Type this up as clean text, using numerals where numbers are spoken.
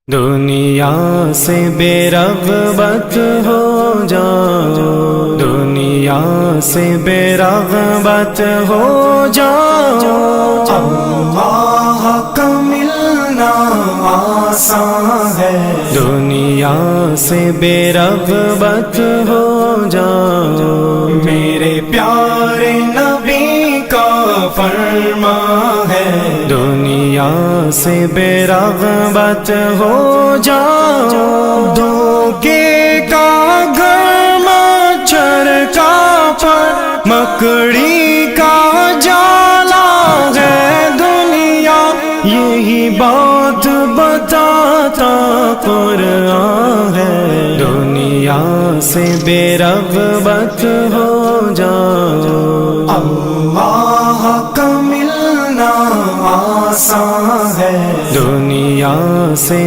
दुनिया से बेरग़बत हो जाओ, दुनिया से बेरग़बत हो जाओ। अल्लाह का मिलना आसान है, दुनिया से बेरग़बत हो जाओ। मेरे प्यारे नबी का फरमा है, दुनिया से बेरग़बत हो जाओ। धोखे का घर मच्छर का पर मकड़ी का जाला है दुनिया, यही बात बताता कुरान है। दुनिया से बेरग़बत हो जाओ, अल्लाह का मिलना आसान है, दुनिया से